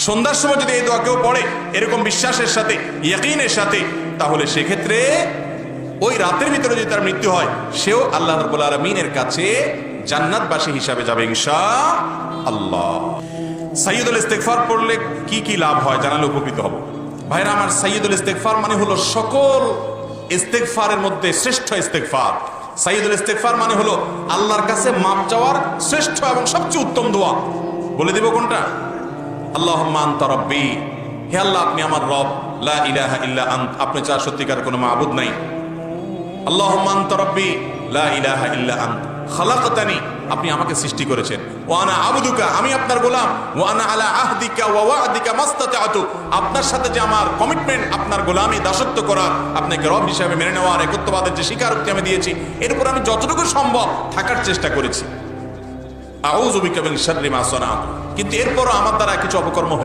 সন্ধ্যার সময় যদি এই দোয়া কেউ পড়ে এরকম বিশ্বাসের সাথে, ইয়াকিনের সাথে, তাহলে সেক্ষেত্রে ওই রাতের ভিতরে যদি তার মৃত্যু হয়, সেও আল্লাহ রাব্বুল আলামিনের কাছে জান্নাতবাসী হিসাবে যাবে ইনশাআল্লাহ। সাইয়্যিদুল ইস্তিগফার পড়লে কি কি লাভ হয় জানালে উপকৃত হব। ভাইরা আমার, সাইয়্যিদুল ইস্তিগফার মানে হলো সকল ইস্তিগফারের মধ্যে শ্রেষ্ঠ ইস্তিগফার। সাইয়্যিদুল ইস্তিগফার মানে হলো আল্লাহর কাছে মাপ চাওয়ার শ্রেষ্ঠ এবং সবচেয়ে উত্তম দোয়া। বলে দিব কোনটা? আল্লাহুম্মা আনতা রাব্বি, হে আল্লাহ আপনি আমার রব, লা ইলাহা ইল্লা আন্ত, আপনি ছাড়া সত্যিকার কোনো মাবুদ নাই। আল্লাহুম্মা আনতা রাব্বি লা ইলাহা ইল্লা আন্ত খালাকতানি, আপনি আমাকে সৃষ্টি করেছেন। ওয়া আনা আবদুকা, আমি আপনার গোলাম। ওয়া আনা আলা আহদিকা ওয়া ওয়া'দিকা মাস্তাতা'তু, আপনার সাথে যে আমার কমিটমেন্ট, আপনার গোলামি দাসত্ব করা, আপনাকে রব হিসেবে মেনে নেওয়ার একত্ববাদের যে স্বীকারোক্তি আমি দিয়েছি, এর উপর আমি যতটুকু সম্ভব থাকার চেষ্টা করেছি। আউযু বিকা মিন শাররি মা সানা'তু, কিন্তু এরপরও আমার দ্বারা কিছু অপকর্ম